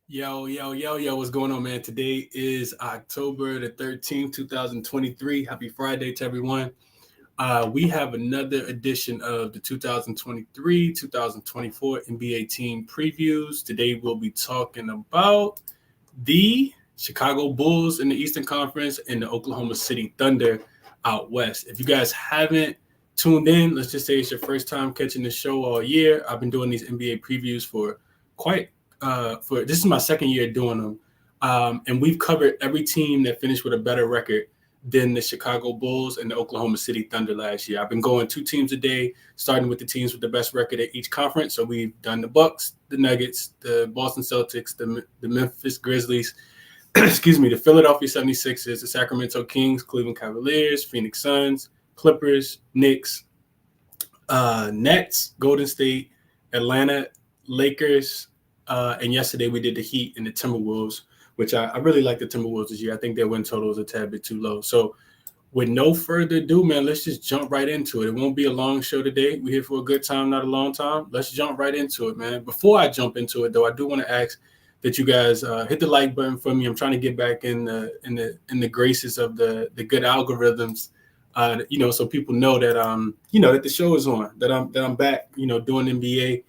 Yo, what's going on, man? Today is October the 13th, 2023. Happy Friday to everyone. We have another edition of the 2023-2024 NBA team previews. Today we'll be talking about the Chicago Bulls in the Eastern Conference and the Oklahoma City Thunder out west. If you guys haven't tuned in, let's just say it's your first time catching the show all year. I've been doing these NBA previews for this is my second year doing them. And we've covered every team that finished with a better record than the Chicago Bulls and the Oklahoma City Thunder last year. I've been going 2 teams a day, starting with the teams with the best record at each conference. So we've done the Bucks, the Nuggets, the Boston Celtics, the Memphis Grizzlies, the Philadelphia 76ers, the Sacramento Kings, Cleveland Cavaliers, Phoenix Suns, Clippers, Knicks, Nets, Golden State, Atlanta, Lakers, and yesterday we did the Heat and the Timberwolves, which I really like the Timberwolves this year. I think their win total is a tad bit too low. So with no further ado, man, let's just jump right into it. It won't be a long show today. We're here for a good time, not a long time. Let's jump right into it, man. Before I jump into it, though, I do want to ask that you guys hit the like button for me. I'm trying to get back in the graces of the good algorithms, so people know that that the show is on, that I'm back, doing NBA.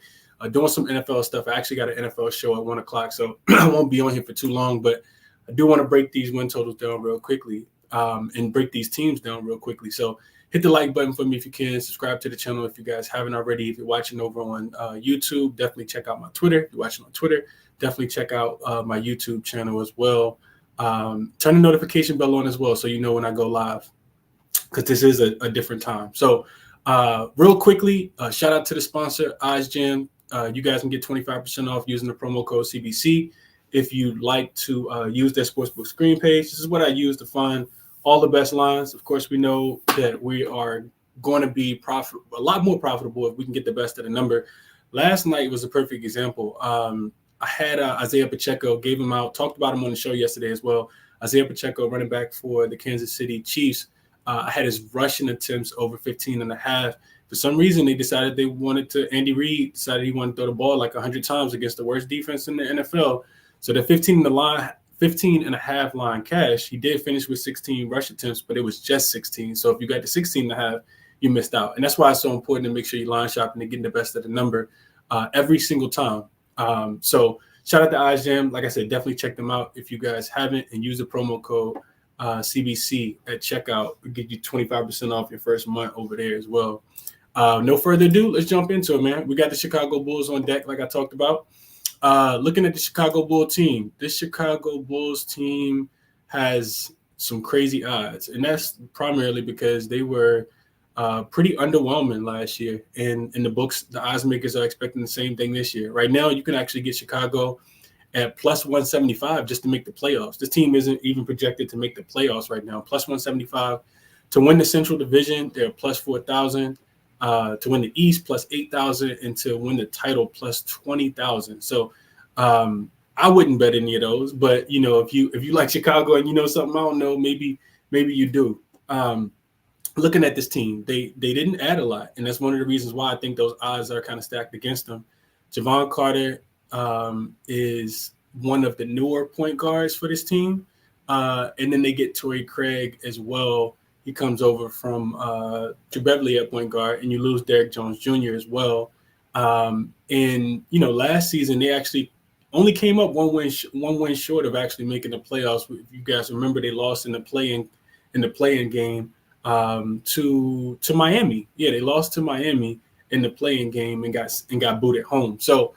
Doing some NFL stuff. I actually got an NFL show at 1:00, so I won't be on here for too long. But I do want to break these win totals down real quickly and break these teams down real quickly. So hit the like button for me if you can. Subscribe to the channel if you guys haven't already. If you're watching over on YouTube, definitely check out my Twitter. If you're watching on Twitter, definitely check out my YouTube channel as well. Turn the notification bell on as well so you know when I go live, because this is a different time. So real quickly, shout out to the sponsor, OzGym. You guys can get 25% off using the promo code CBC. If you'd like to use their sportsbook screen page, this is what I use to find all the best lines. Of course, we know that we are going to be a lot more profitable if we can get the best of the number. Last night was a perfect example. I had Isaiah Pacheco, gave him out, talked about him on the show yesterday as well. Isaiah Pacheco, running back for the Kansas City Chiefs. I had his rushing attempts over 15.5. For some reason, Andy Reid decided he wanted to throw the ball like 100 times against the worst defense in the NFL. So the 15.5 line cash, he did finish with 16 rush attempts, but it was just 16. So if you got the 16.5, you missed out. And that's why it's so important to make sure you line shopping and getting the best of the number every single time. So shout out to OzGym. Like I said, definitely check them out if you guys haven't, and use the promo code CBC at checkout. It'll give you 25% off your first month over there as well. No further ado, let's jump into it, man. We got the Chicago Bulls on deck, like I talked about. Looking at the Chicago Bulls team, this Chicago Bulls team has some crazy odds, and that's primarily because they were pretty underwhelming last year. And in the books, the odds makers are expecting the same thing this year. Right now, you can actually get Chicago at plus 175 just to make the playoffs. This team isn't even projected to make the playoffs right now. Plus 175 to win the Central Division, they're plus 4,000. To win the East plus 8,000, and to win the title plus 20,000. So I wouldn't bet any of those, but if you like Chicago and something I don't know, maybe you do. Looking at this team, they didn't add a lot, and that's one of the reasons why I think those odds are kind of stacked against them. Javon Carter is one of the newer point guards for this team, and then they get Torrey Craig as well. He comes over from Drew Beverly at point guard, and you lose Derrick Jones Jr. as well. Last season they actually only came up one win short of actually making the playoffs. If you guys remember, they lost in the play-in game to Miami. Yeah, they lost to Miami in the play-in game and got booted home. So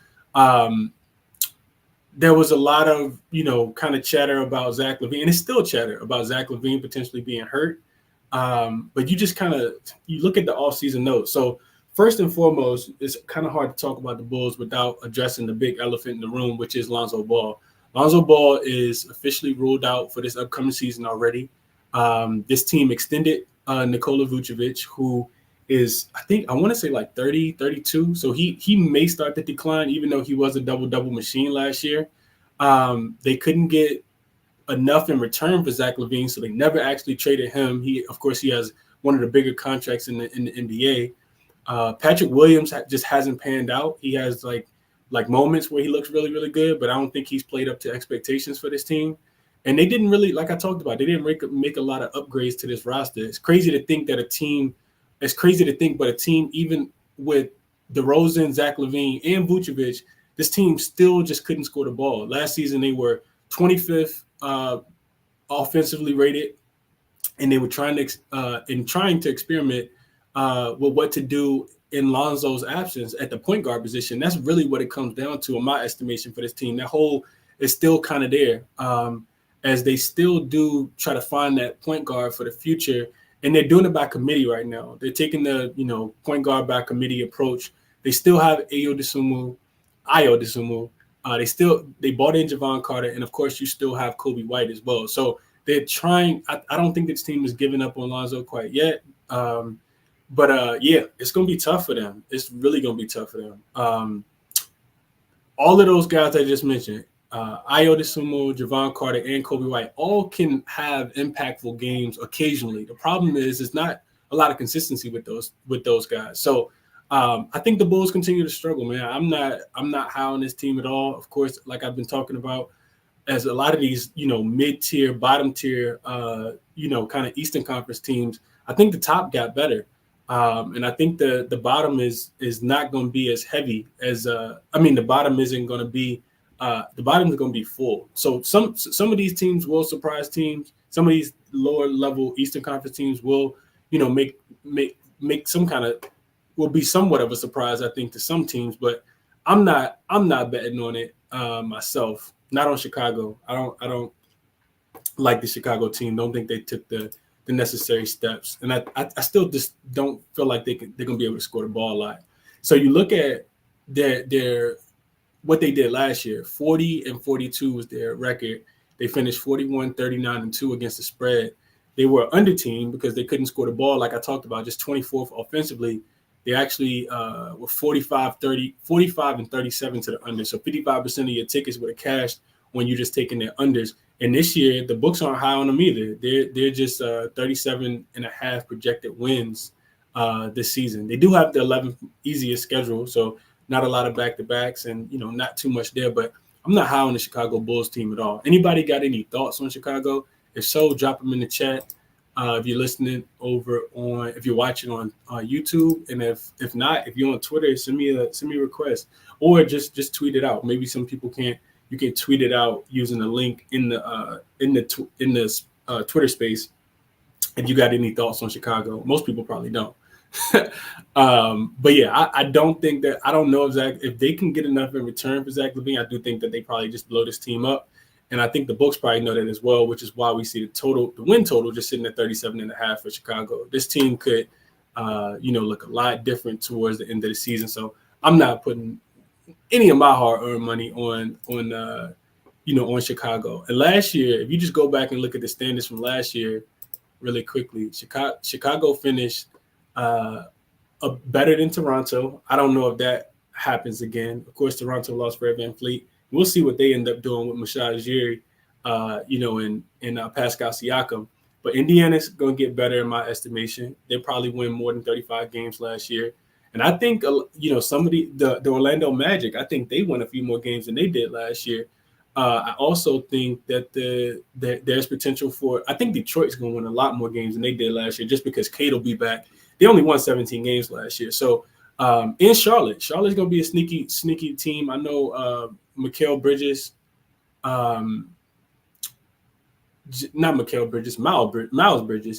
there was a lot of kind of chatter about Zach LaVine, and it's still chatter about Zach LaVine potentially being hurt. But you just you look at the offseason notes. So first and foremost, it's kind of hard to talk about the Bulls without addressing the big elephant in the room, which is Lonzo Ball. Lonzo Ball is officially ruled out for this upcoming season already. This team extended Nikola Vucevic, who is, I want to say like 30, 32. So he may start to decline, even though he was a double-double machine last year. They couldn't get enough in return for Zach LaVine, so they never actually traded him. He has one of the bigger contracts in the NBA. Patrick Williams just hasn't panned out. He has like like moments where he looks really, really good, but I don't think he's played up to expectations for this team. And they didn't really, like I talked about, they didn't make a lot of upgrades to this roster. It's crazy to think that but a team, even with DeRozan, Zach LaVine, and Vucevic, this team still just couldn't score the ball. Last season, they were 25th offensively rated, and they were trying to experiment with what to do in Lonzo's absence at the point guard position. That's really what it comes down to, in my estimation, for this team. That hole is still kind of there, as they still do try to find that point guard for the future. And they're doing it by committee right now. They're taking the point guard by committee approach. They still have Ayo Dosunmu. They bought in Javon Carter, and of course you still have Kobe White as well. So they're trying. I don't think this team is giving up on Lonzo quite yet. But it's going to be tough for them. It's really going to be tough for them. All of those guys I just mentioned, Ayo Dosunmu, Javon Carter, and Kobe White, all can have impactful games occasionally. The problem is it's not a lot of consistency with those guys. So I think the Bulls continue to struggle, man. I'm not high on this team at all. Of course, like I've been talking about, as a lot of these, mid-tier, bottom-tier, kind of Eastern Conference teams, I think the top got better. And I think the bottom is not going to be as heavy as the bottom isn't going to be the bottom is going to be full. So some of these teams will surprise teams. Some of these lower level Eastern Conference teams will make some kind of will be somewhat of a surprise, I think, to some teams. But I'm not betting on it myself. Not on Chicago. I don't like the Chicago team. Don't think they took the necessary steps, and I still just don't feel like they're going to be able to score the ball a lot. So you look at their what they did last year. 40-42 was their record. They finished 41-39-2 against the spread. They were under team because they couldn't score the ball, like I talked about, just 24th offensively. They actually were 45-37 to the under. So 55% of your tickets would have cashed when you're just taking their unders. And this year, the books aren't high on them either. They're just 37.5 projected wins this season. They do have the 11th easiest schedule, so not a lot of back-to-backs and, not too much there. But I'm not high on the Chicago Bulls team at all. Anybody got any thoughts on Chicago? If so, drop them in the chat. If you're listening if you're watching on YouTube, and if not, if you're on Twitter, send me a request, or just tweet it out. Maybe some people can't. You can tweet it out using the link in the Twitter space. If you got any thoughts on Chicago, most people probably don't. But yeah, I don't think that. I don't know if they can get enough in return for Zach LaVine. I do think that they probably just blow this team up. And I think the books probably know that as well, which is why we see the win total just sitting at 37.5 for Chicago. This team could, look a lot different towards the end of the season. So I'm not putting any of my hard-earned money on Chicago. And last year, if you just go back and look at the standings from last year really quickly, Chicago finished better than Toronto. I don't know if that happens again. Of course, Toronto lost Fred VanVleet. We'll see what they end up doing with Masai Ujiri, and Pascal Siakam. But Indiana's going to get better in my estimation. They probably win more than 35 games last year. And I think, some of the Orlando Magic, I think they won a few more games than they did last year. I also think that there's potential for – I think Detroit's going to win a lot more games than they did last year just because Kate will be back. They only won 17 games last year. So, in Charlotte's going to be a sneaky team. I know Miles Bridges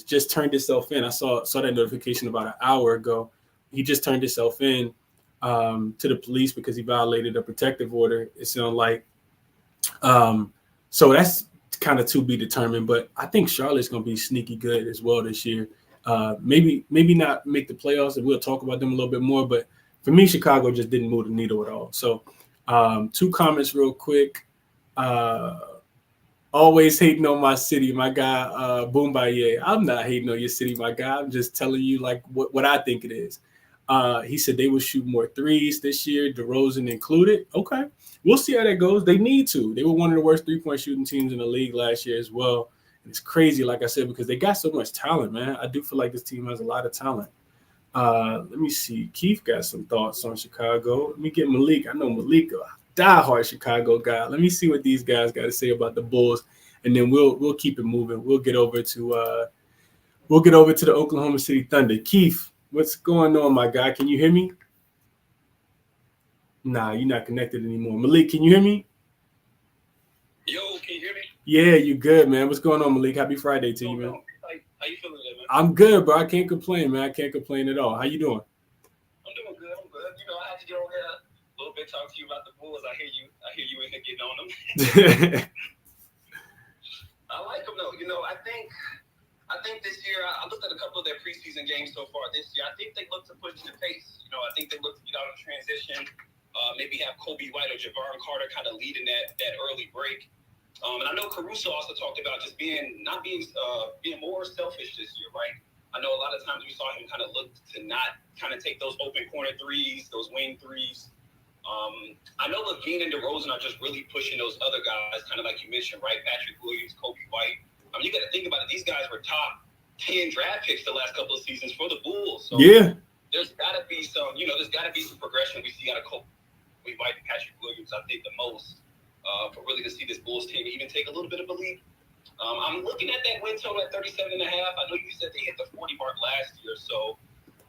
just turned himself in. I saw that notification about an hour ago. He just turned himself in to the police because he violated a protective order. It sounded like. So that's kind of to be determined. But I think Charlotte's going to be sneaky good as well this year. Maybe not make the playoffs, and we'll talk about them a little bit more. But for me, Chicago just didn't move the needle at all. So 2 comments real quick. Always hating on my city, my guy, Boombaye. I'm not hating on your city, my guy. I'm just telling you like what I think it is. He said they will shoot more threes this year, DeRozan included. Okay, we'll see how that goes. They need to. They were one of the worst 3-point shooting teams in the league last year as well. And it's crazy, like I said, because they got so much talent, man. I do feel like this team has a lot of talent. Let me see. Keith got some thoughts on Chicago. Let me get Malik. I know Malik, a diehard Chicago guy. Let me see what these guys got to say about the Bulls, and then we'll keep it moving. We'll get over to the Oklahoma City Thunder. Keith, what's going on, my guy? Can you hear me? Nah, you're not connected anymore. Malik, can you hear me? Yo, can you hear me? Yeah, you good, man. What's going on, Malik? Happy Friday to you, man. How you feeling today, man? I'm good, bro. I can't complain, man. I can't complain at all. How you doing? I'm doing good. I'm good. You know, I had to get on here a little bit, talk to you about the Bulls. I hear you in here getting on them. I like them though. You know, I think this year I looked at a couple of their preseason games so far this year. I think they look to push the pace. You know, I think they look to get out of transition. Maybe have Kobe White or Javaron Carter kind of leading that early break. And I know Caruso also talked about just being more selfish this year, right? I know a lot of times we saw him kind of look to not kind of take those open corner threes, those wing threes. I know Levine and DeRozan are just really pushing those other guys, kind of like you mentioned, right? Patrick Williams, Kobe White. I mean, you got to think about it. These guys were top 10 draft picks the last couple of seasons for the Bulls. So yeah, there's got to be some progression we see out of Kobe White and Patrick Williams. I think the most for really to see this Bulls team even take a little bit of a leap. I'm looking at that win total at 37.5. I know you said they hit the 40 mark last year. So,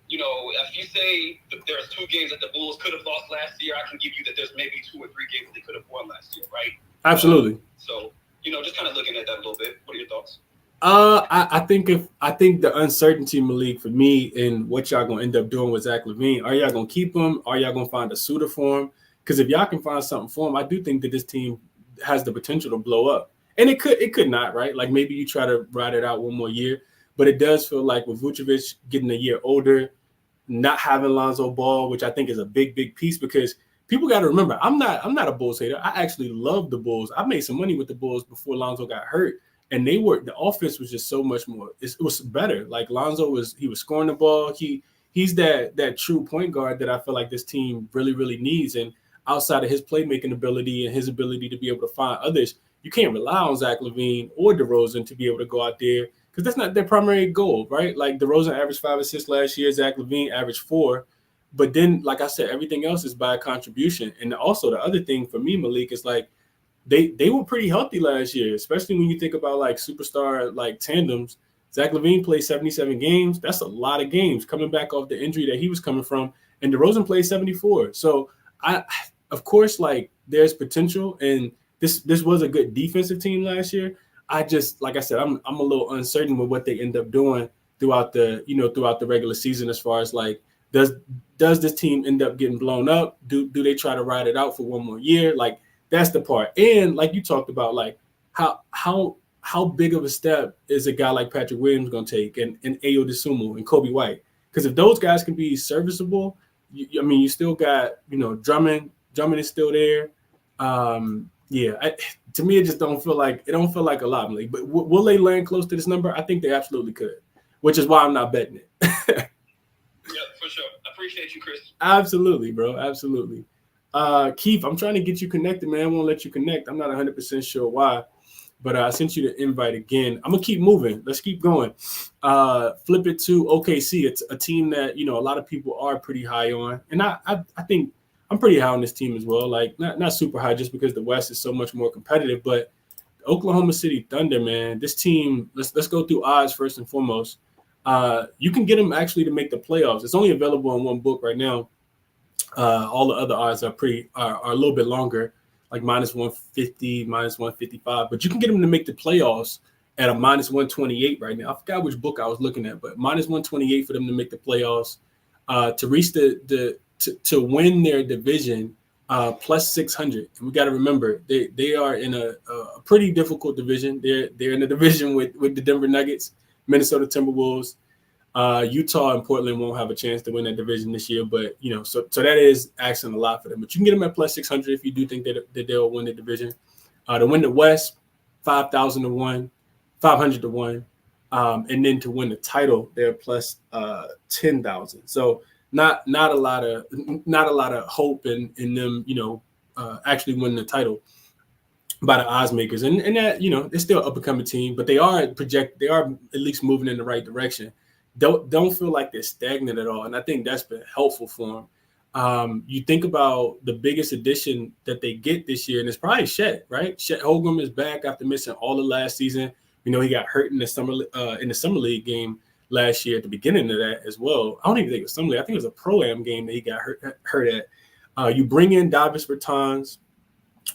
you know, if you say that there's 2 games that the Bulls could have lost last year, I can give you that there's maybe 2 or 3 games that they could have won last year, right? Absolutely. So, you know, just kind of looking at that a little bit. What are your thoughts? I think the uncertainty, Malik, for me and what y'all gonna end up doing with Zach LaVine, are y'all gonna keep him? Are y'all gonna find a suitor for him? Because if y'all can find something for him, I do think that this team has the potential to blow up. And it could not, right? Like maybe you try to ride it out one more year, but it does feel like with Vucevic getting a year older, not having Lonzo Ball, which I think is a big piece, because people got to remember, I'm not a Bulls hater. I actually love the Bulls. I made some money with the Bulls before Lonzo got hurt, and the offense was just so much more. It was better. Like Lonzo was scoring the ball. He's that true point guard that I feel like this team really needs. And outside of his playmaking ability and his ability to be able to find others, you can't rely on Zach LaVine or DeRozan to be able to go out there, because that's not their primary goal, right? Like DeRozan averaged 5 assists last year, Zach LaVine averaged 4. But then, like I said, everything else is by contribution. And also the other thing for me, Malik, is like they were pretty healthy last year, especially when you think about like superstar like tandems. Zach LaVine played 77 games. That's a lot of games coming back off the injury that he was coming from. And DeRozan played 74. So of course, like there's potential, and this was a good defensive team last year. I just, like I said, I'm a little uncertain with what they end up doing throughout the regular season, as far as like does this team end up getting blown up? Do they try to ride it out for one more year? Like that's the part. And like you talked about, like how big of a step is a guy like Patrick Williams going to take, and Ayo Dosunmu and Kobe White? Because if those guys can be serviceable, you still got Drummond. Drummond is still there. To me, it just don't feel like a lot, Malik. But will they land close to this number? I think they absolutely could, which is why I'm not betting it. Yeah, for sure. I appreciate you, Chris. Absolutely, bro. Absolutely. Keith, I'm trying to get you connected, man. I won't let you connect. I'm not 100% sure why, but I sent you the invite again. I'm gonna keep moving. Let's keep going. Flip it to OKC. It's a team that a lot of people are pretty high on, and I think I'm pretty high on this team as well. Like not super high, just because the West is so much more competitive. But the Oklahoma City Thunder, man, this team. Let's go through odds first and foremost. You can get them actually to make the playoffs. It's only available in one book right now. All the other odds are a little bit longer, like minus 150, minus 155. But you can get them to make the playoffs at a minus 128 right now. I forgot which book I was looking at, but minus 128 for them to make the playoffs, to reach to win their division, plus 600. And we got to remember they are in a pretty difficult division. They're in a division with the Denver Nuggets, Minnesota Timberwolves. Utah and Portland won't have a chance to win that division this year, but so that is asking a lot for them. But you can get them at plus 600 if you do think that they'll win the division. To win the West, 5,000 to 1, 500 to 1, and then to win the title, they're plus 10,000. So not a lot of hope in them, actually winning the title by the odds makers, and that they're still up and coming team, but they are at least moving in the right direction. don't feel like they're stagnant at all, and I think that's been helpful for them. You think about the biggest addition that they get this year, and it's probably Chet, right? Chet Holmgren is back after missing all of last season. You know, he got hurt in the summer league game last year at the beginning of that as well. I don't even think it was summer league. I think it was a pro-am game that he got hurt at. You bring in Davis Bertans,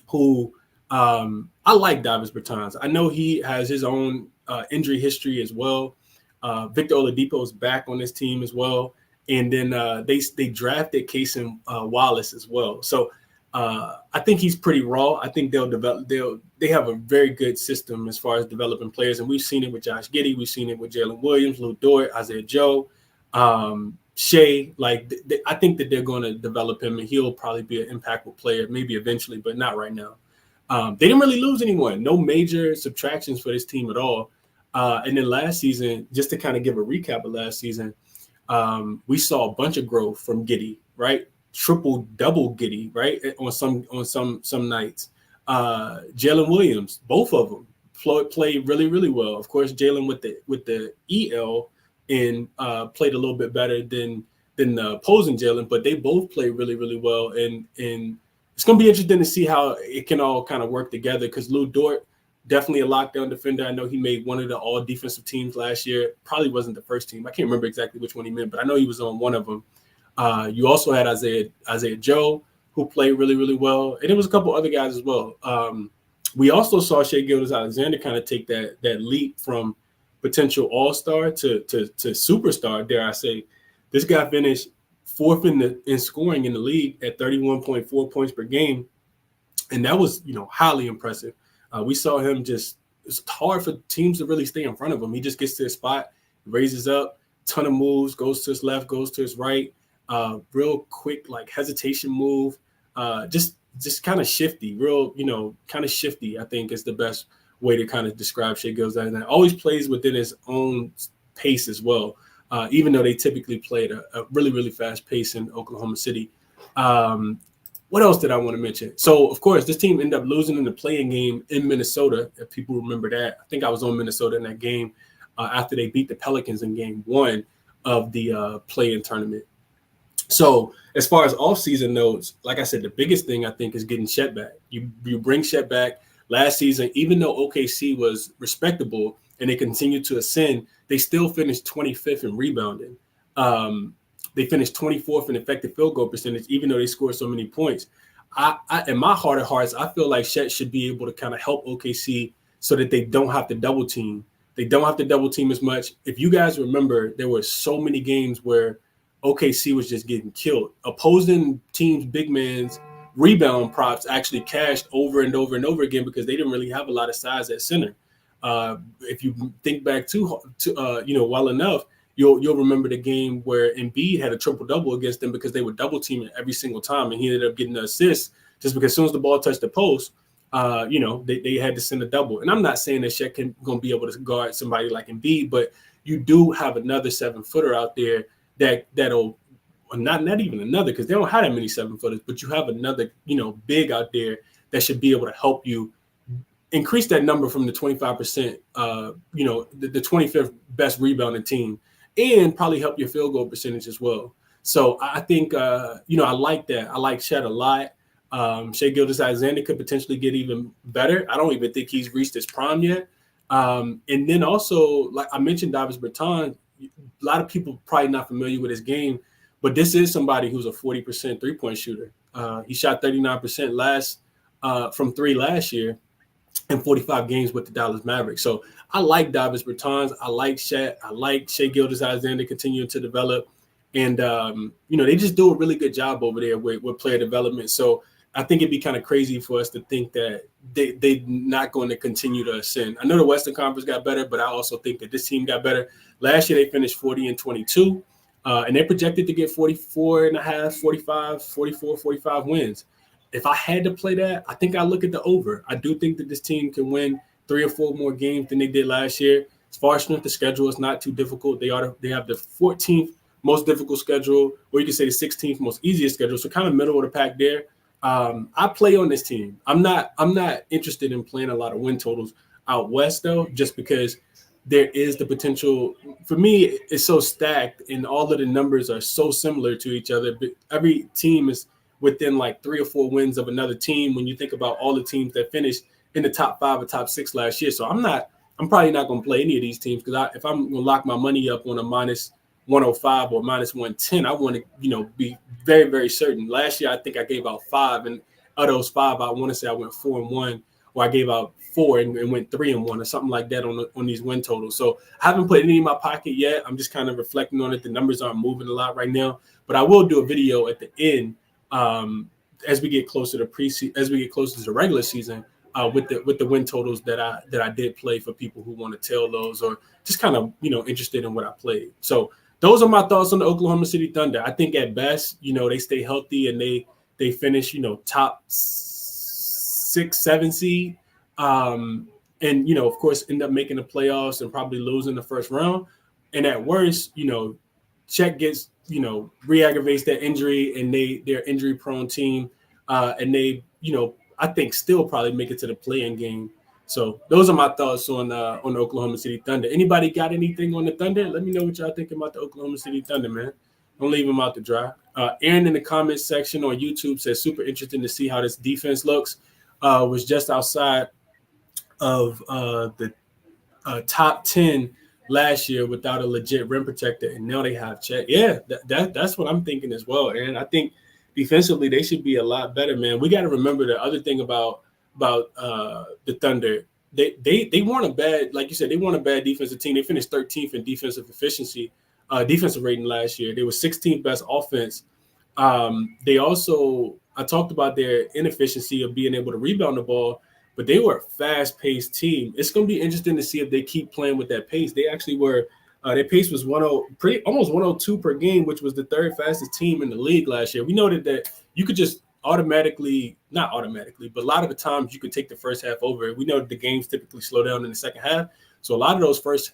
who I like Davis Bertans. I know he has his own injury history as well. Victor Oladipo is back on this team as well. And then they drafted Cason Wallace as well. So I think he's pretty raw. I think they have a very good system as far as developing players. And we've seen it with Josh Giddey. We've seen it with Jalen Williams, Lou Dort, Isaiah Joe, Shea. I think that they're going to develop him, and he'll probably be an impactful player, maybe eventually, but not right now. They didn't really lose anyone. No major subtractions for this team at all. And then last season, just to kind of give a recap of last season, we saw a bunch of growth from Giddey, right? Triple, double Giddey, right? On some nights. Jalen Williams, both of them played really, really well. Of course, Jalen with the EL and played a little bit better than the opposing Jalen, but they both played really, really well. And it's going to be interesting to see how it can all kind of work together, because Lou Dort, definitely a lockdown defender. I know he made one of the all defensive teams last year. Probably wasn't the first team. I can't remember exactly which one he meant, but I know he was on one of them. You also had Isaiah Joe, who played really, really well. And there was a couple other guys as well. We also saw Shai Gilgeous-Alexander kind of take that leap from potential all-star to superstar, dare I say. This guy finished fourth in scoring in the league at 31.4 points per game. And that was, highly impressive. We saw him it's hard for teams to really stay in front of him. He just gets to his spot, raises up, ton of moves, goes to his left, goes to his right, real quick, hesitation move, just kind of shifty, kind of shifty, I think is the best way to kind of describe Shai Gilgeous-Alexander. Always plays within his own pace as well, even though they typically play at a really, really fast pace in Oklahoma City. What else did I want to mention? So, of course, this team ended up losing in the play-in game in Minnesota, if people remember that. I think I was on Minnesota in that game after they beat the Pelicans in game 1 of the play-in tournament. So, as far as off-season notes, like I said, the biggest thing I think is getting Chet back. You bring Chet back. Last season, even though OKC was respectable and they continued to ascend, they still finished 25th in rebounding. They finished 24th in effective field goal percentage, even though they scored so many points. In my heart of hearts, I feel like Chet should be able to kind of help OKC so that they don't have to double team. They don't have to double team as much. If you guys remember, there were so many games where OKC was just getting killed. Opposing teams' big man's rebound props actually cashed over and over and over again because they didn't really have a lot of size at center. If you think back to well enough, you'll remember the game where Embiid had a triple-double against them because they were double-teaming every single time, and he ended up getting the assist just because as soon as the ball touched the post, they had to send a double. And I'm not saying that Shaq going to be able to guard somebody like Embiid, but you do have another 7-footer out there that'll not even another, because they don't have that many 7-footers, but you have another, big out there that should be able to help you increase that number from the 25%, the 25th best rebounding team, and probably help your field goal percentage as well. So I think, I like that. I like Chet a lot. Shai Gilgeous-Alexander could potentially get even better. I don't even think he's reached his prime yet. And then also, like I mentioned, Davis Bertans, a lot of people probably not familiar with his game, but this is somebody who's a 40% three-point shooter. He shot 39% from three last year in 45 games with the Dallas Mavericks. So I like Davis Bertans. I like Shaq. I like Shai Gilgeous-Alexander continuing to develop. And, they just do a really good job over there with player development. So I think it'd be kind of crazy for us to think that they're not going to continue to ascend. I know the Western Conference got better, but I also think that this team got better. Last year, they finished 40-22, and they're projected to get 44 wins. If I had to play that, I think I look at the over. I do think that this team can win 3 or 4 more games than they did last year. As far as strength of schedule, it's not too difficult. They have the 14th most difficult schedule, or you can say the 16th most easiest schedule. So kind of middle of the pack there. I play on this team. I'm not interested in playing a lot of win totals out west though, just because there is the potential. For me, it's so stacked, and all of the numbers are so similar to each other. But every team is within like 3 or 4 wins of another team when you think about all the teams that finished in the top 5 or top 6 last year. So I'm probably not going to play any of these teams because if I'm going to lock my money up on a minus 105 or minus 110, I want to, be very, very certain. Last year, I think I gave out 5, and of those 5, I want to say I went 4-1, or I gave out 4 and went 3-1 or something like that on these win totals. So I haven't put any in my pocket yet. I'm just kind of reflecting on it. The numbers aren't moving a lot right now, but I will do a video at the end as we get closer to as we get closer to the regular season with the win totals that I did play for people who want to tell those or just kind of interested in what I played. So those are my thoughts on the Oklahoma City Thunder. I think at best they stay healthy and they finish top 6, 7 seed. And of course end up making the playoffs and probably losing the first round. And at worst, Czech gets re-aggravates that injury and they're injury prone team, and they I think still probably make it to the play-in game. So those are my thoughts on the Oklahoma City Thunder. Anybody got anything on the Thunder? Let me know what y'all think about the Oklahoma City Thunder, man. Don't leave them out to dry. Aaron in the comments section on YouTube says super interesting to see how this defense looks. Was just outside of the top 10 last year without a legit rim protector, and now they have Chet. Yeah, that's what I'm thinking as well. And I think defensively they should be a lot better, man. We got to remember the other thing about the Thunder. They weren't a bad, like you said, they weren't a bad defensive team. They finished 13th in defensive efficiency, defensive rating last year. They were 16th best offense. They also, I talked about their inefficiency of being able to rebound the ball, but they were a fast-paced team. It's going to be interesting to see if they keep playing with that pace. They actually were their pace was almost 102 per game, which was the third fastest team in the league last year. We noted that you could just not automatically, but a lot of the times you could take the first half over. We know that the games typically slow down in the second half. So a lot of those first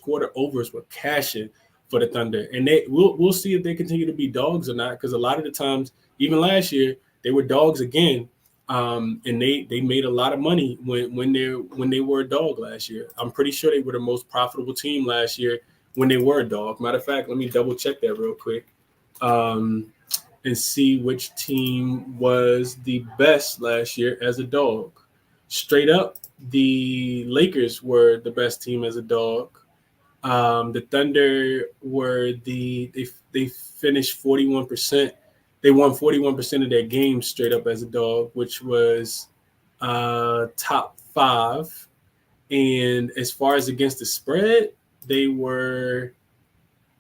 quarter overs were cashing for the Thunder. And we'll see if they continue to be dogs or not, because a lot of the times, even last year, they were dogs again. And they made a lot of money when they were a dog last year. I'm pretty sure they were the most profitable team last year when they were a dog. Matter of fact, let me double check that real quick and see which team was the best last year as a dog. Straight up, the Lakers were the best team as a dog. The Thunder were they finished 41%. They won 41% of their games straight up as a dog, which was top 5. And as far as against the spread,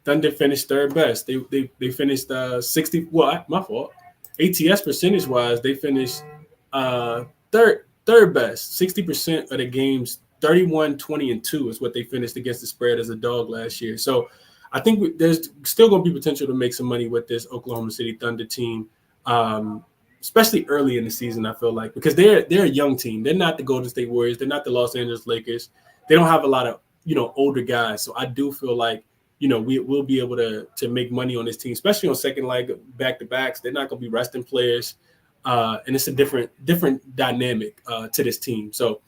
Thunder finished third best. They finished 60. Well, my fault. ATS percentage wise, they finished third best. 60% of the games, 31, 20, and 2 is what they finished against the spread as a dog last year. So I think there's still going to be potential to make some money with this Oklahoma City Thunder team, especially early in the season, I feel like, because they're a young team. They're not the Golden State Warriors. They're not the Los Angeles Lakers. They don't have a lot of, older guys. So I do feel like, we'll be able to make money on this team, especially on second leg back-to-backs. They're not going to be resting players. And it's a different dynamic to this team. So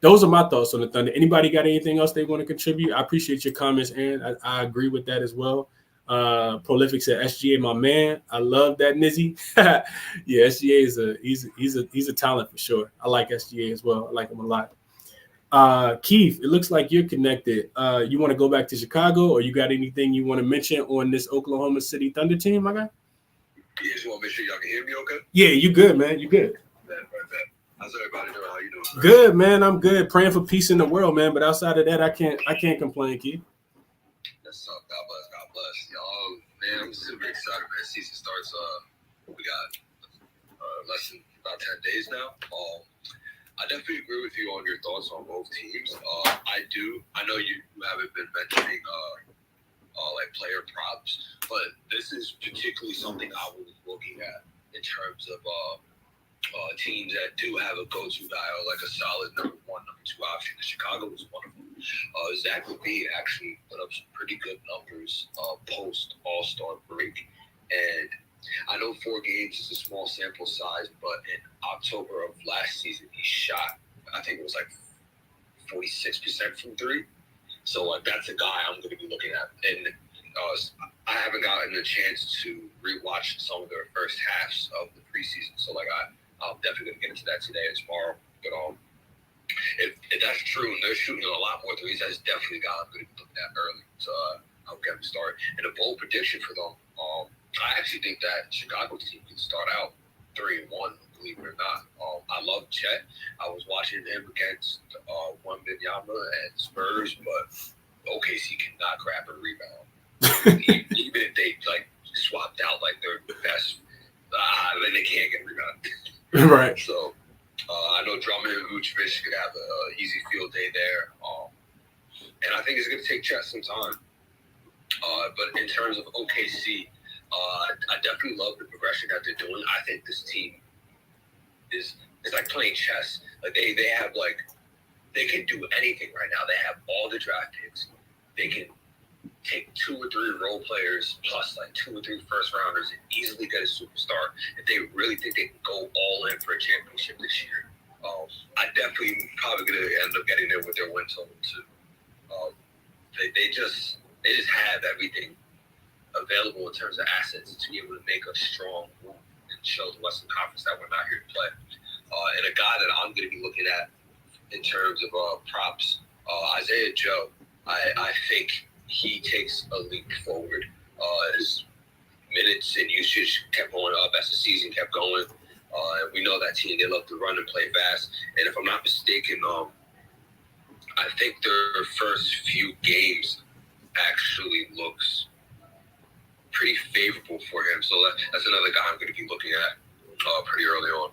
those are my thoughts on the Thunder. Anybody got anything else they want to contribute? I appreciate your comments, Aaron. I agree with that as well. Prolific said SGA, my man. I love that, Nizzy. Yeah, SGA he's a talent for sure. I like SGA as well. I like him a lot. Keith, it looks like you're connected. You want to go back to Chicago, or you got anything you want to mention on this Oklahoma City Thunder team, my guy? Yeah, just want to make sure y'all can hear me okay? Yeah, you good, man. You good. Right. How's everybody doing? How you doing? Good, man. I'm good. Praying for peace in the world, man. But outside of that, I can't complain, Keith. That's up. God bless. Y'all, man, I'm super excited, man. Season starts. We got less than about 10 days now. I definitely agree with you on your thoughts on both teams. I know you haven't been mentioning like player props, but this is particularly something I was looking at in terms of teams that do have a go-to guy or like a solid number 1, number 2 option. Chicago was one of them. Zach LaVine actually put up some pretty good numbers post All-Star break, and I know 4 games is a small sample size, but in October of last season, he shot, I think it was like 46% from 3. So that's a guy I'm going to be looking at. And I haven't gotten a chance to rewatch some of their first halves of the preseason. So I'm definitely going to get into that today and tomorrow. But if that's true and they're shooting a lot more threes, that's definitely a guy I'm going to be looking at early. So I'll get them started. And a bold prediction for them. I actually think that Chicago team can start out 3-1, believe it or not. I love Chet. I was watching him against Wembanyama and Spurs, but OKC cannot grab a rebound. Even if they swapped out their best, then they can't get a rebound. Right. So I know Drummond and Vucevic could have an easy field day there, and I think it's going to take Chet some time. But in terms of OKC, I definitely love the progression that they're doing. I think this team is like playing chess. They have they can do anything right now. They have all the draft picks. They can take 2 or 3 role players plus 2 or 3 first rounders and easily get a superstar if they really think they can go all in for a championship this year. I definitely probably going to end up getting there with their win total too. They just have everything available in terms of assets to be able to make a strong move and show the Western Conference that we're not here to play. And a guy that I'm going to be looking at in terms of props, Isaiah Joe. I think he takes a leap forward. His minutes and usage kept going up as the season kept going. And we know that team, they love to run and play fast. And if I'm not mistaken, I think their first few games actually looks pretty favorable for him. So that's another guy I'm going to be looking at pretty early on.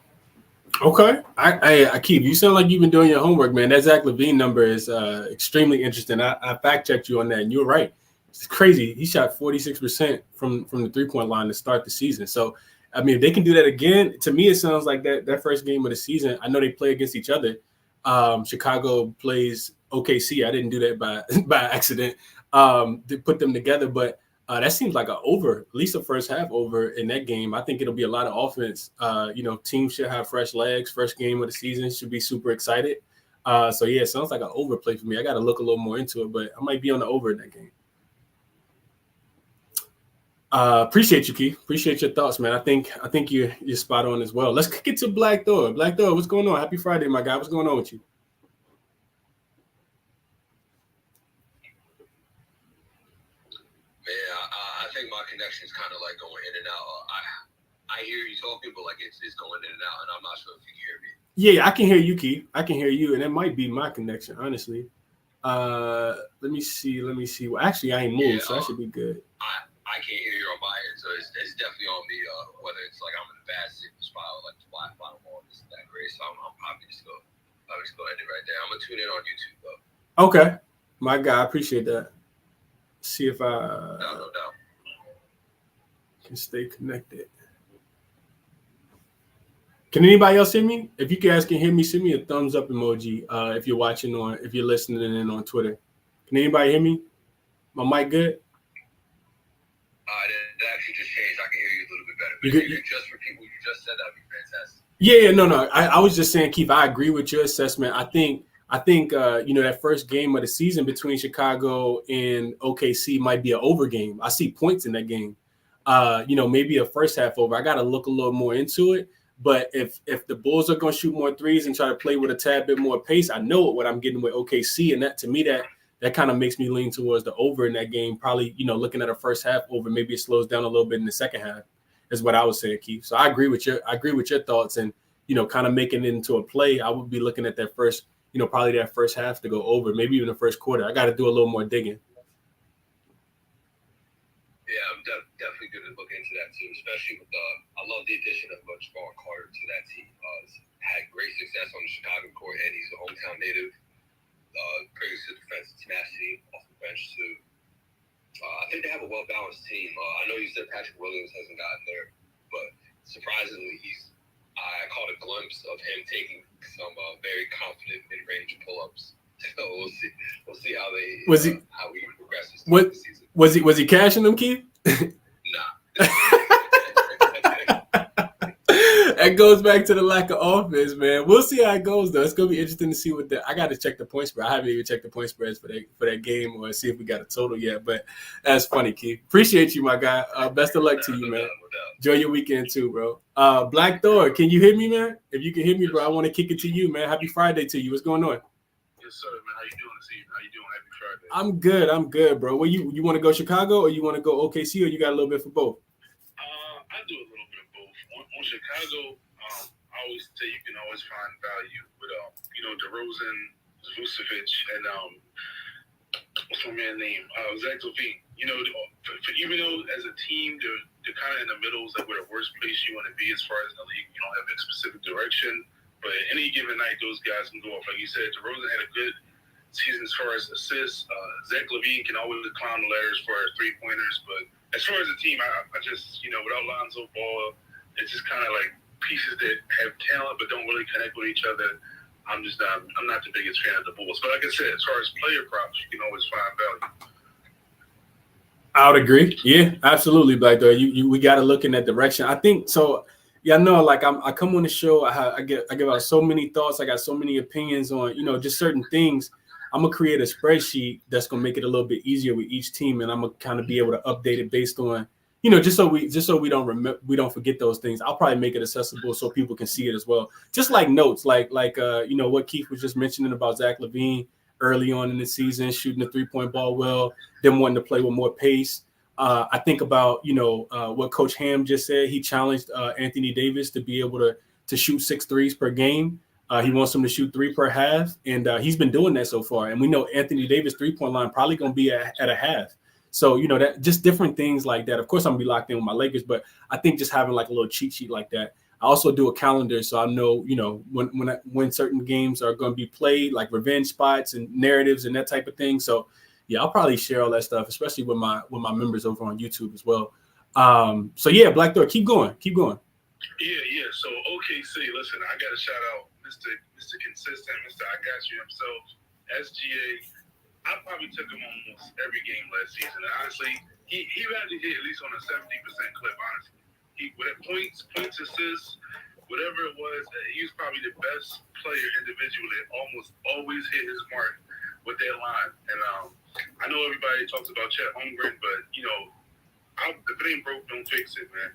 Okay. Akeem, you sound like you've been doing your homework, man. That Zach LaVine number is extremely interesting. I fact-checked you on that, and you were right. It's crazy. He shot 46% from the three-point line to start the season. So, I mean, if they can do that again, to me it sounds like that first game of the season, I know they play against each other. Chicago plays OKC. I didn't do that by accident to put them together, but that seems like an over, at least the first half over in that game. I think it'll be a lot of offense. Teams should have fresh legs. First game of the season, should be super excited. So, yeah, it sounds like an overplay for me. I got to look a little more into it, but I might be on the over in that game. Appreciate you, Keith. Appreciate your thoughts, man. I think you're spot on as well. Let's kick it to Black Thor. Black Thor, what's going on? Happy Friday, my guy. What's going on with you? I think my connection is kind of going in and out. I hear you talking, but it's going in and out, and I'm not sure if you can hear me. Yeah, I can hear you, Keith. I can hear you, and it might be my connection, honestly. Let me see. Well, actually, I ain't moved, so that should be good. I can't hear you on my end, so it's definitely on me. Whether it's I'm in a bad signal spot or the Wi-Fi isn't that great, so I'm probably just go end it right there. I'm gonna tune in on YouTube though. Okay, my guy, I appreciate that. See if I no doubt. Can stay connected. Can anybody else hear me? If you guys can hear me, send me a thumbs up emoji. If you're watching if you're listening in on Twitter. Can anybody hear me? My mic good? That actually just changed. I can hear you a little bit better. But if you just repeat what you just said, that'd be fantastic. Yeah, no. I was just saying, Keith, I agree with your assessment. I think that first game of the season between Chicago and OKC might be an over game. I see points in that game. Maybe a first half over. I got to look a little more into it. But if the Bulls are going to shoot more threes and try to play with a tad bit more pace, I know what I'm getting with OKC, and that to me that kind of makes me lean towards the over in that game. Probably, looking at a first half over, maybe it slows down a little bit in the second half, is what I was saying, Keith. So I agree with your thoughts, and kind of making it into a play. I would be looking at that first, probably that first half to go over, maybe even the first quarter. I got to do a little more digging. Yeah, I'm definitely going to look into that too, especially with I love the addition of Jabbar Carter to that team. He's had great success on the Chicago court, and he's a hometown native. Brings to defensive tenacity off the bench too. I think they have a well-balanced team. I know you said Patrick Williams hasn't gotten there, but surprisingly, I caught a glimpse of him taking some very confident mid-range pull-ups. So we'll see how he progresses through the season. Was he cashing them, Keith? Nah. That goes back to the lack of offense, man. We'll see how it goes, though. It's gonna be interesting to see what I got to check the point spread. I haven't even checked the point spreads for that game or see if we got a total yet. But that's funny, Keith. Appreciate you, my guy. Best of luck to you, man. Enjoy your weekend too, bro. Black Thor, can you hear me, man? If you can hear me, bro, I want to kick it to you, man. Happy Friday to you. What's going on? Yes, sir, man. How you doing this evening? How you doing? Happy Friday. I'm good, bro. Well, you want to go Chicago or you want to go OKC or you got a little bit for both? I do a little bit of both. On Chicago, I always say you can always find value with DeRozan, Vucevic, and what's my man's name? Zach LaVine. Even though as a team they're kind of in the middle, like where the worst place you want to be as far as in the league. You don't have a specific direction, but any given night those guys can go off. Like you said, DeRozan had a good season as far as assists. Zach LaVine can always climb the ladders for 3-pointers, but as far as a team, I just without Lonzo Ball, it's just kind of like pieces that have talent but don't really connect with each other. I'm not the biggest fan of the Bulls. But like I said, as far as player props, you can always find value. I would agree. Yeah, absolutely, Black Dog. We got to look in that direction. I think so. Yeah, I know. Like I come on the show, I give out so many thoughts. I got so many opinions on just certain things. I'm gonna create a spreadsheet that's gonna make it a little bit easier with each team, and I'm gonna kind of be able to update it based on just so we don't forget those things. I'll probably make it accessible so people can see it as well. Just like notes, like what Keith was just mentioning about Zach LaVine early on in the season, shooting the 3-point ball well, them wanting to play with more pace. I think about what Coach Ham just said. He challenged Anthony Davis to be able to shoot 6 threes per game. He wants him to shoot 3 per half, and he's been doing that so far. And we know Anthony Davis 3-point line probably going to be at a half. So that just different things like that. Of course, I'm gonna be locked in with my Lakers, but I think just having like a little cheat sheet like that. I also do a calendar, so I know when certain games are going to be played, like revenge spots and narratives and that type of thing. So yeah, I'll probably share all that stuff, especially with my members over on YouTube as well. So yeah, Black Thor, keep going. Yeah. So OKC, listen, I got to shout out Mr. Consistent, Mr. I Got You himself, SGA. I probably took him almost every game last season. And honestly, he had to hit at least on a 70% clip, honestly. He with points, assists, whatever it was, he was probably the best player individually that almost always hit his mark with that line. And I know everybody talks about Chet Holmgren, but if it ain't broke, don't fix it, man.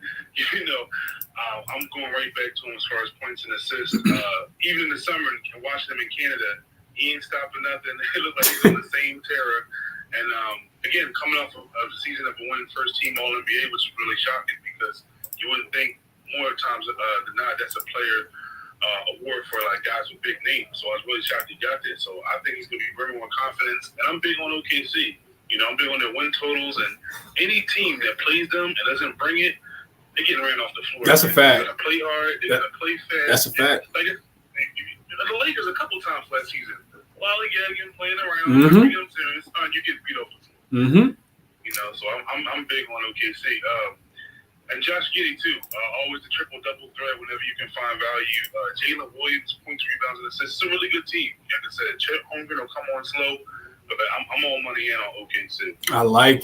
I'm going right back to him as far as points and assists. Even in the summer, watching him in Canada, he ain't stopping nothing. It looked like he's on the same terror. And again, coming off of a season of a winning first team All NBA, which is really shocking because you wouldn't think more times than not that's a player award for like guys with big names. So I was really shocked he got this. So I think he's going to be bringing more confidence. And I'm big on OKC. I'm big on their win totals. And any team that plays them and doesn't bring it, they're getting ran off the floor. That's a fact. They're going to play hard. They're going to play fast. That's a fact. The Lakers a couple times last season, lollygagging, playing around, mm-hmm. You get beat off the floor. Mm-hmm. So I'm big on OKC. And Josh Giddey too. Always the triple-double threat whenever you can find value. Jalen Williams, points, rebounds, and assists. It's a really good team. Like I said, Chet Holmgren will come on slow, but I'm all money in on OKC. I like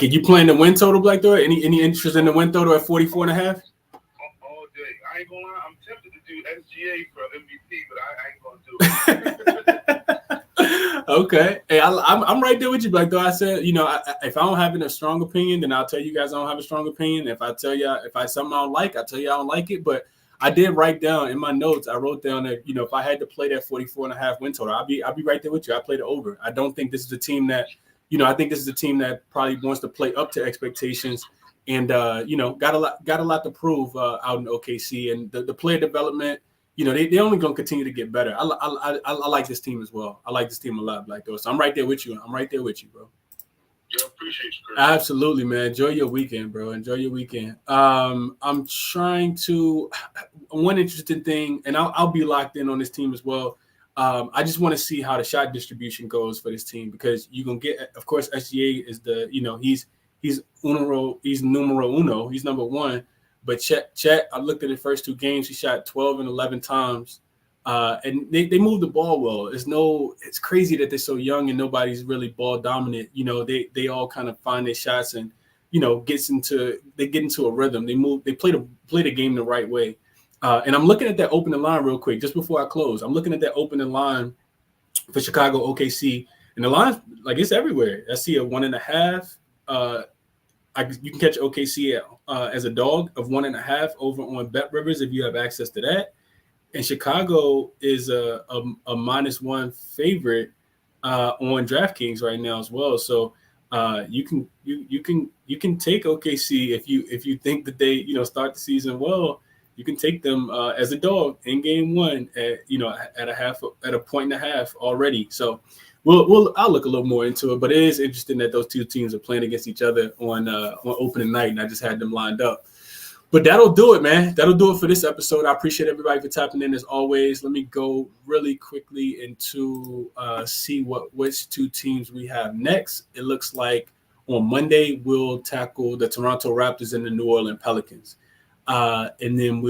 it. You playing the win total, Black Thor? Any interest in the win total at 44.5? All day. I ain't gonna lie. I'm tempted to do SGA for MVP, but I ain't gonna do it. Okay. Hey, I'm right there with you, Black Thor. I said, if I don't have a strong opinion, then I'll tell you guys I don't have a strong opinion. If I tell you if I something I don't like, I'll tell you I don't like it. But I did write down in my notes. I wrote down that if I had to play that 44.5 win total, I'll be right there with you. I played it over. I don't think this is a team that, I think this is a team that probably wants to play up to expectations. And got a lot to prove out in OKC, and the player development. They only gonna continue to get better. I like this team as well. I like this team a lot, Black Thor. So I'm right there with you. bro. Yeah, appreciate you, Chris. Absolutely, man. Enjoy your weekend, bro. Enjoy your weekend. I'm trying to one interesting thing, and I'll be locked in on this team as well. I just want to see how the shot distribution goes for this team because you're gonna get, of course, SGA is the he's numero uno. He's number one. But Chet, I looked at the first 2 games. He shot 12 and 11 times, and they move the ball well. It's crazy that they're so young and nobody's really ball dominant. They all kind of find their shots and get into a rhythm. They play the game the right way. And I'm looking at that opening line real quick, just before I close. I'm looking at that opening line for Chicago OKC, and the line's like it's everywhere. I see a 1.5. You can catch OKC as a dog of 1.5 over on Bet Rivers if you have access to that. And Chicago is a -1 favorite on DraftKings right now as well. So you can take OKC if you think that they start the season well. You can take them as a dog in game one at a 1.5 already. So I'll look a little more into it, but it is interesting that those two teams are playing against each other on opening night, and I just had them lined up. But that'll do it, man. That'll do it for this episode. I appreciate everybody for tapping in as always. Let me go really quickly into see which two teams we have next. It looks like on Monday we'll tackle the Toronto Raptors and the New Orleans Pelicans. And then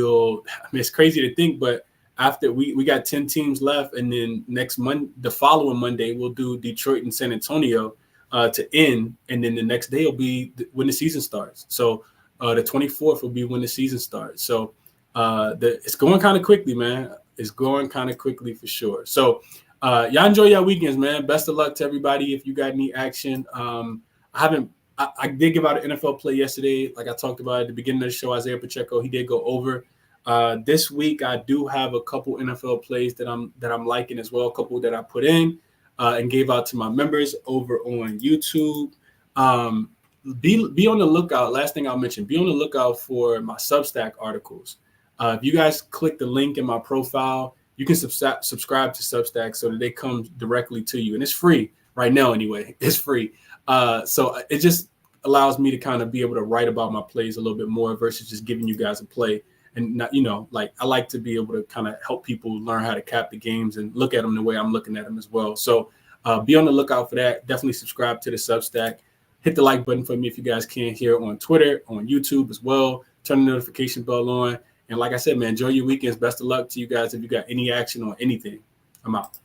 it's crazy to think, but after we got 10 teams left, and then the following Monday, we'll do Detroit and San Antonio to end. And then the next day will be when the season starts. So the 24th will be when the season starts. So it's going kind of quickly, man. It's going kind of quickly for sure. So y'all enjoy your weekends, man. Best of luck to everybody. If you got any action, I did give out an NFL play yesterday, like I talked about at the beginning of the show. Isaiah Pacheco, he did go over. This week, I do have a couple NFL plays that I'm liking as well. A couple that I put in and gave out to my members over on YouTube. Be on the lookout. Last thing I'll mention: be on the lookout for my Substack articles. If you guys click the link in my profile, you can subscribe to Substack so that they come directly to you, and it's free right now. Anyway, it's free. So it just allows me to kind of be able to write about my plays a little bit more versus just giving you guys a play. And not, I like to be able to kind of help people learn how to cap the games and look at them the way I'm looking at them as well. So be on the lookout for that. Definitely subscribe to the Substack. Hit the like button for me if you guys can here on Twitter, on YouTube as well. Turn the notification bell on. And like I said, man, enjoy your weekends. Best of luck to you guys if you got any action on anything. I'm out.